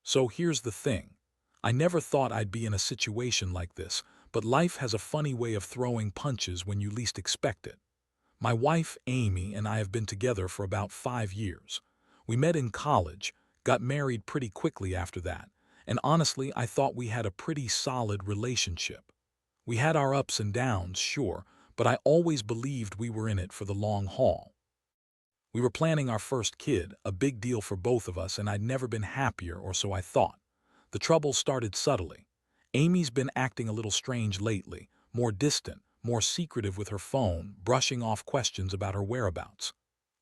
So here's the thing. I never thought I'd be in a situation like this, but life has a funny way of throwing punches when you least expect it. My wife, Amy, and I have been together for about 5 years. We met in college, got married pretty quickly after that, and honestly, I thought we had a pretty solid relationship. We had our ups and downs, sure, but I always believed we were in it for the long haul. We were planning our first kid, a big deal for both of us, and I'd never been happier, or so I thought. The trouble started subtly. Amy's been acting a little strange lately, more distant, more secretive with her phone, brushing off questions about her whereabouts.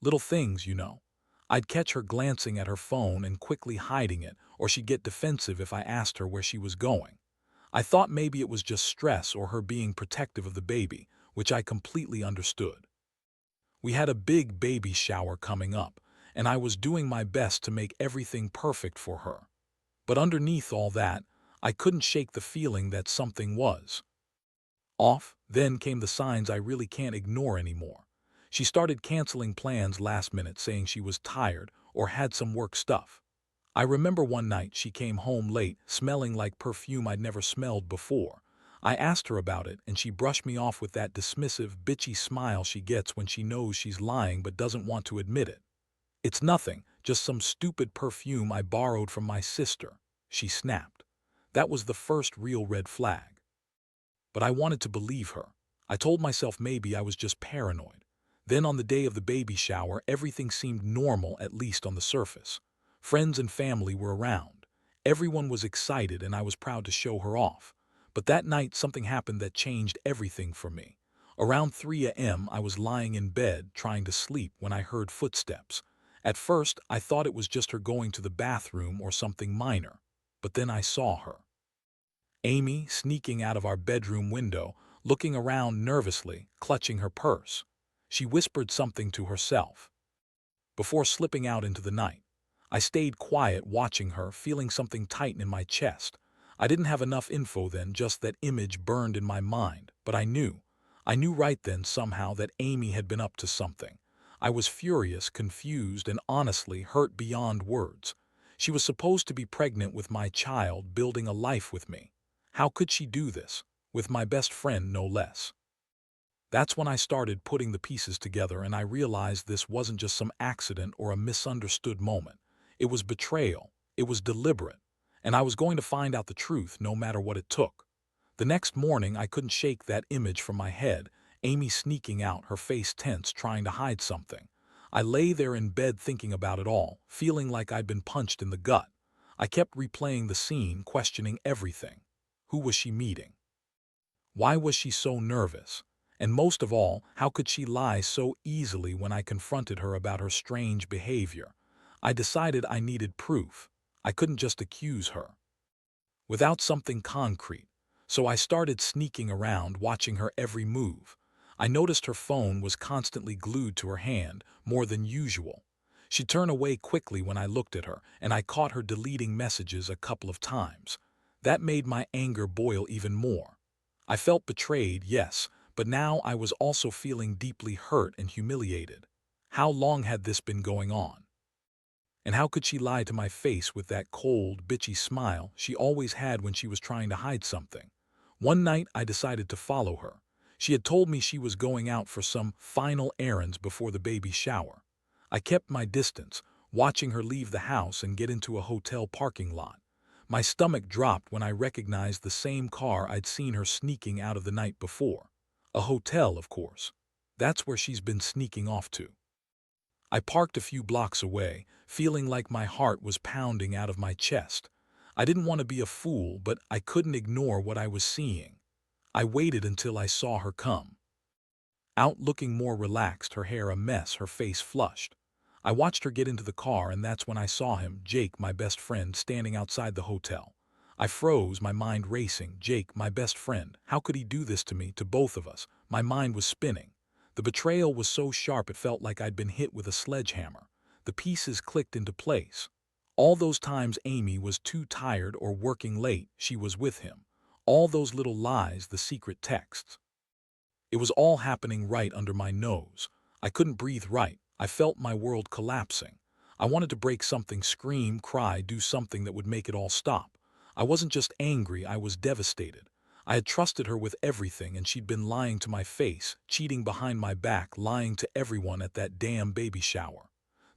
Little things, you know. I'd catch her glancing at her phone and quickly hiding it, or she'd get defensive if I asked her where she was going. I thought maybe it was just stress or her being protective of the baby, which I completely understood. We had a big baby shower coming up, and I was doing my best to make everything perfect for her. But underneath all that, I couldn't shake the feeling that something was off. Then came the signs I really can't ignore anymore. She started canceling plans last minute, saying she was tired or had some work stuff. I remember one night she came home late, smelling like perfume I'd never smelled before. I asked her about it, and she brushed me off with that dismissive, bitchy smile she gets when she knows she's lying but doesn't want to admit it. "It's nothing, just some stupid perfume I borrowed from my sister," she snapped. That was the first real red flag. But I wanted to believe her. I told myself maybe I was just paranoid. Then on the day of the baby shower, everything seemed normal, at least on the surface. Friends and family were around. Everyone was excited, and I was proud to show her off. But that night something happened that changed everything for me. Around 3 a.m. I was lying in bed trying to sleep when I heard footsteps. At first I thought it was just her going to the bathroom or something minor. But then I saw her. Amy sneaking out of our bedroom window, looking around nervously, clutching her purse. She whispered something to herself before slipping out into the night. I stayed quiet watching her, feeling something tighten in my chest. I didn't have enough info then, just that image burned in my mind, but I knew. I knew right then somehow that Amy had been up to something. I was furious, confused, and honestly hurt beyond words. She was supposed to be pregnant with my child, building a life with me. How could she do this? With my best friend, no less. That's when I started putting the pieces together, and I realized this wasn't just some accident or a misunderstood moment. It was betrayal. It was deliberate. And I was going to find out the truth no matter what it took. The next morning, I couldn't shake that image from my head, Amy sneaking out, her face tense, trying to hide something. I lay there in bed thinking about it all, feeling like I'd been punched in the gut. I kept replaying the scene, questioning everything. Who was she meeting? Why was she so nervous? And most of all, how could she lie so easily when I confronted her about her strange behavior? I decided I needed proof. I couldn't just accuse her without something concrete. So I started sneaking around, watching her every move. I noticed her phone was constantly glued to her hand, more than usual. She'd turn away quickly when I looked at her, and I caught her deleting messages a couple of times. That made my anger boil even more. I felt betrayed, yes, but now I was also feeling deeply hurt and humiliated. How long had this been going on? And how could she lie to my face with that cold, bitchy smile she always had when she was trying to hide something? One night I decided to follow her. She had told me she was going out for some final errands before the baby shower. I kept my distance, watching her leave the house and get into a hotel parking lot. My stomach dropped when I recognized the same car I'd seen her sneaking out of the night before. A hotel, of course. That's where she's been sneaking off to. I parked a few blocks away, feeling like my heart was pounding out of my chest. I didn't want to be a fool, but I couldn't ignore what I was seeing. I waited until I saw her come out, looking more relaxed, her hair a mess, her face flushed. I watched her get into the car, and that's when I saw him, Jake, my best friend, standing outside the hotel. I froze, my mind racing. Jake, my best friend. How could he do this to me, to both of us? My mind was spinning. The betrayal was so sharp it felt like I'd been hit with a sledgehammer. The pieces clicked into place. All those times Amy was too tired or working late, she was with him. All those little lies, the secret texts. It was all happening right under my nose. I couldn't breathe right. I felt my world collapsing. I wanted to break something, scream, cry, do something that would make it all stop. I wasn't just angry, I was devastated. I had trusted her with everything and she'd been lying to my face, cheating behind my back, lying to everyone at that damn baby shower.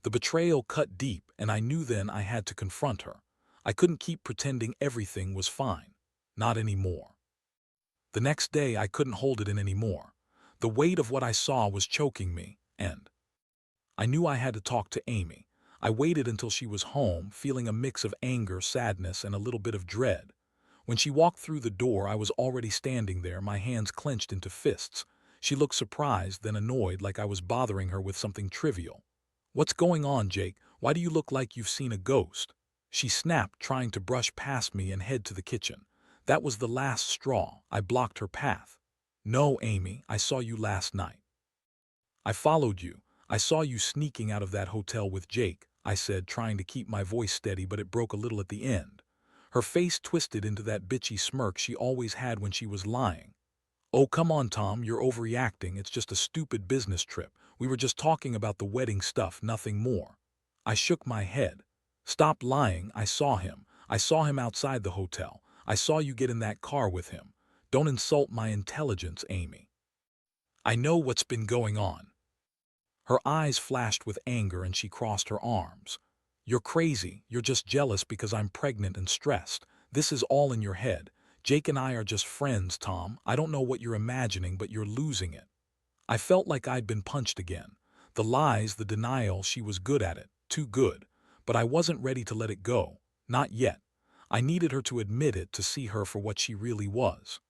The betrayal cut deep and I knew then I had to confront her. I couldn't keep pretending everything was fine. Not anymore. The next day I couldn't hold it in anymore. The weight of what I saw was choking me, and I knew I had to talk to Amy. I waited until she was home, feeling a mix of anger, sadness, and a little bit of dread. When she walked through the door, I was already standing there, my hands clenched into fists. She looked surprised, then annoyed, like I was bothering her with something trivial. "What's going on, Jake? Why do you look like you've seen a ghost?" She snapped, trying to brush past me and head to the kitchen. That was the last straw. I blocked her path. "No, Amy, I saw you last night. I followed you. I saw you sneaking out of that hotel with Jake," I said, trying to keep my voice steady, but it broke a little at the end. Her face twisted into that bitchy smirk she always had when she was lying. "Oh, come on, Tom, you're overreacting. It's just a stupid business trip. We were just talking about the wedding stuff, nothing more." I shook my head. "Stop lying. I saw him. I saw him outside the hotel. I saw you get in that car with him. Don't insult my intelligence, Amy. I know what's been going on." Her eyes flashed with anger and she crossed her arms. "You're crazy. You're just jealous because I'm pregnant and stressed. This is all in your head. Jake and I are just friends, Tom. I don't know what you're imagining, but you're losing it." I felt like I'd been punched again. The lies, the denial, she was good at it. Too good. But I wasn't ready to let it go. Not yet. I needed her to admit it, to see her for what she really was.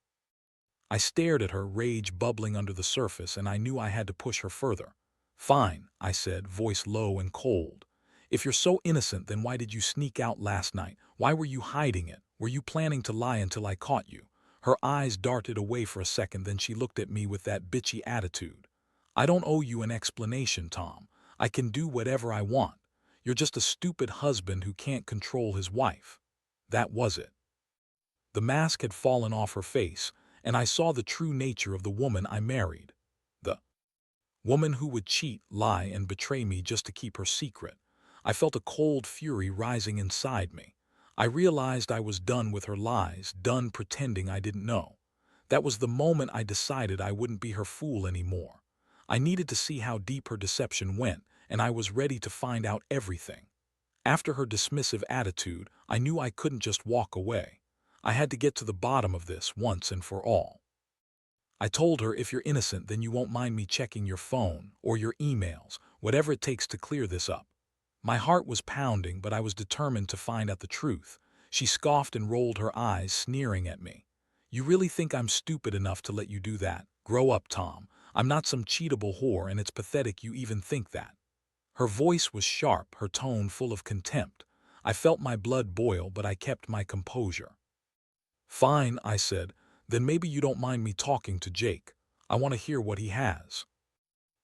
I stared at her, rage bubbling under the surface, and I knew I had to push her further. "Fine," I said, voice low and cold. "If you're so innocent, then why did you sneak out last night? Why were you hiding it? Were you planning to lie until I caught you?" Her eyes darted away for a second, then she looked at me with that bitchy attitude. "I don't owe you an explanation, Tom. I can do whatever I want. You're just a stupid husband who can't control his wife." That was it. The mask had fallen off her face, and I saw the true nature of the woman I married. The woman who would cheat, lie, and betray me just to keep her secret. I felt a cold fury rising inside me. I realized I was done with her lies, done pretending I didn't know. That was the moment I decided I wouldn't be her fool anymore. I needed to see how deep her deception went, and I was ready to find out everything. After her dismissive attitude, I knew I couldn't just walk away. I had to get to the bottom of this once and for all. I told her, "If you're innocent, then you won't mind me checking your phone or your emails, whatever it takes to clear this up." My heart was pounding, but I was determined to find out the truth. She scoffed and rolled her eyes, sneering at me. "You really think I'm stupid enough to let you do that? Grow up, Tom. I'm not some cheatable whore, and it's pathetic you even think that." Her voice was sharp, her tone full of contempt. I felt my blood boil, but I kept my composure. "Fine," I said. "Then maybe you don't mind me talking to Jake. I want to hear what he has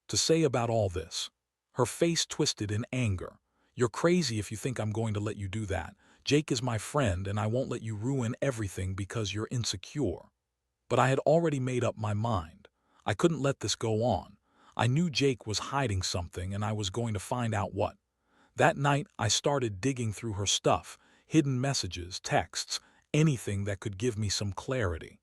to say about all this." Her face twisted in anger. "You're crazy if you think I'm going to let you do that. Jake is my friend, and I won't let you ruin everything because you're insecure." But I had already made up my mind. I couldn't let this go on. I knew Jake was hiding something, and I was going to find out what. That night, I started digging through her stuff, hidden messages, texts, anything that could give me some clarity.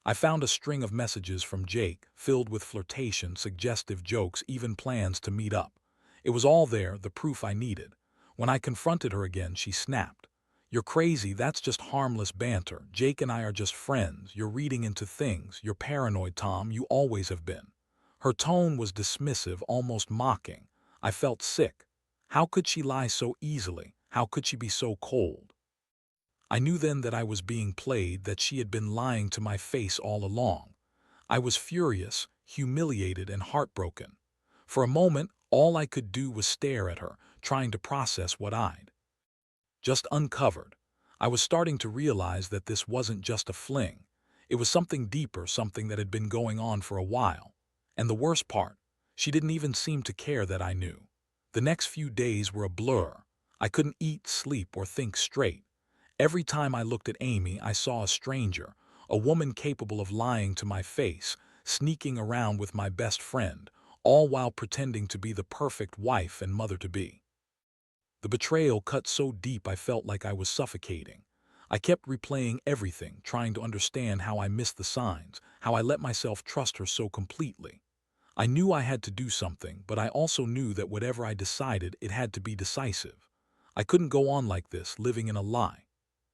I found a string of messages from Jake, filled with flirtation, suggestive jokes, even plans to meet up. It was all there, the proof I needed. When I confronted her again, she snapped. "You're crazy, that's just harmless banter. Jake and I are just friends. You're reading into things. You're paranoid, Tom. You always have been." Her tone was dismissive, almost mocking. I felt sick. How could she lie so easily? How could she be so cold? I knew then that I was being played, that she had been lying to my face all along. I was furious, humiliated, and heartbroken. For a moment, all I could do was stare at her, trying to process what I'd just uncovered. I was starting to realize that this wasn't just a fling. It was something deeper, something that had been going on for a while. And the worst part, she didn't even seem to care that I knew. The next few days were a blur. I couldn't eat, sleep, or think straight. Every time I looked at Amy, I saw a stranger, a woman capable of lying to my face, sneaking around with my best friend, all while pretending to be the perfect wife and mother-to-be. The betrayal cut so deep I felt like I was suffocating. I kept replaying everything, trying to understand how I missed the signs, how I let myself trust her so completely. I knew I had to do something, but I also knew that whatever I decided, it had to be decisive. I couldn't go on like this, living in a lie.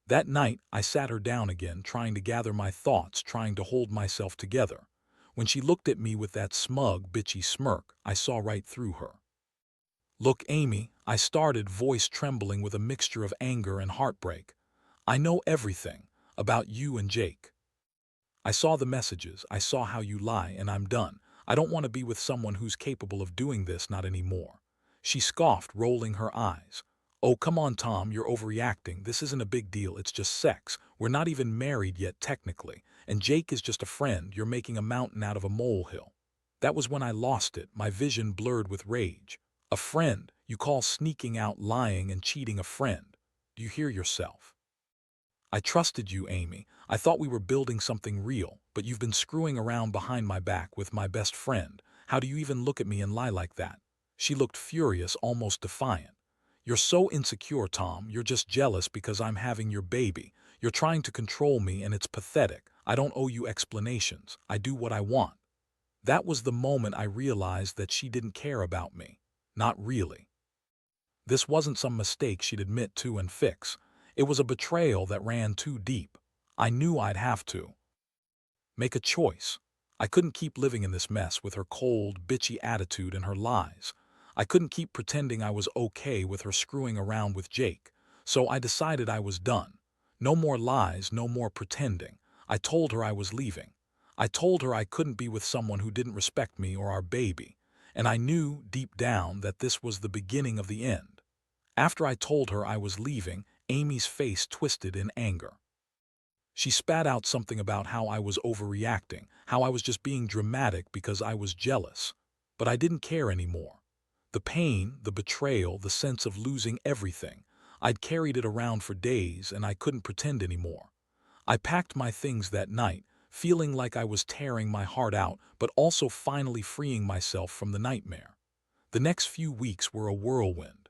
That night, I sat her down again, trying to gather my thoughts, trying to hold myself together. When she looked at me with that smug, bitchy smirk, I saw right through her. "Look, Amy," I started, voice trembling with a mixture of anger and heartbreak. "I know everything about you and Jake. I saw the messages, I saw how you lie, and I'm done. I don't want to be with someone who's capable of doing this, not anymore." She scoffed, rolling her eyes. "Oh, come on, Tom, you're overreacting. This isn't a big deal, it's just sex. We're not even married yet, technically. And Jake is just a friend. You're making a mountain out of a molehill." That was when I lost it, my vision blurred with rage. "A friend? You call sneaking out, lying, and cheating a friend? Do you hear yourself? I trusted you, Amy. I thought we were building something real, but you've been screwing around behind my back with my best friend. How do you even look at me and lie like that?" She looked furious, almost defiant. "You're so insecure, Tom. You're just jealous because I'm having your baby. You're trying to control me, and it's pathetic. I don't owe you explanations. I do what I want." That was the moment I realized that she didn't care about me. Not really. This wasn't some mistake she'd admit to and fix. It was a betrayal that ran too deep. I knew I'd have to make a choice. I couldn't keep living in this mess with her cold, bitchy attitude and her lies. I couldn't keep pretending I was okay with her screwing around with Jake. So I decided I was done. No more lies, no more pretending. I told her I was leaving. I told her I couldn't be with someone who didn't respect me or our baby. And I knew, deep down, that this was the beginning of the end. After I told her I was leaving, Amy's face twisted in anger. She spat out something about how I was overreacting, how I was just being dramatic because I was jealous. But I didn't care anymore. The pain, the betrayal, the sense of losing everything, I'd carried it around for days and I couldn't pretend anymore. I packed my things that night, feeling like I was tearing my heart out, but also finally freeing myself from the nightmare. The next few weeks were a whirlwind.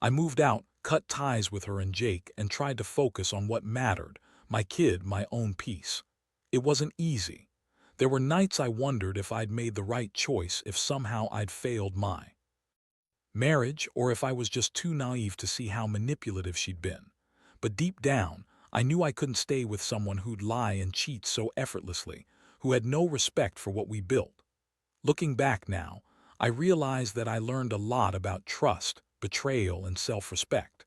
I moved out, cut ties with her and Jake, and tried to focus on what mattered, my kid, my own peace. It wasn't easy. There were nights I wondered if I'd made the right choice, if somehow I'd failed my marriage, or if I was just too naive to see how manipulative she'd been. But deep down, I knew I couldn't stay with someone who'd lie and cheat so effortlessly, who had no respect for what we built. Looking back now, I realized that I learned a lot about trust, betrayal, and self-respect.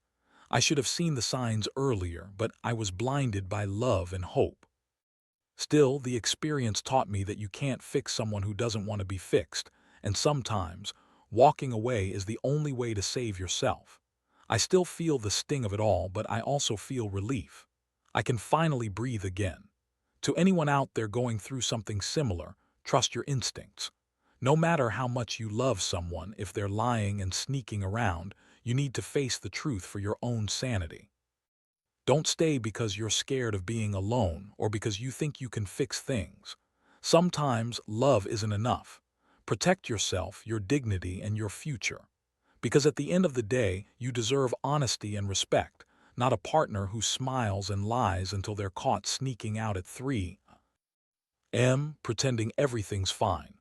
I should have seen the signs earlier, but I was blinded by love and hope. Still, the experience taught me that you can't fix someone who doesn't want to be fixed, and sometimes, walking away is the only way to save yourself. I still feel the sting of it all, but I also feel relief. I can finally breathe again. To anyone out there going through something similar, trust your instincts. No matter how much you love someone, if they're lying and sneaking around, you need to face the truth for your own sanity. Don't stay because you're scared of being alone or because you think you can fix things. Sometimes love isn't enough. Protect yourself, your dignity, and your future. Because at the end of the day, you deserve honesty and respect, not a partner who smiles and lies until they're caught sneaking out at 3 a.m. pretending everything's fine.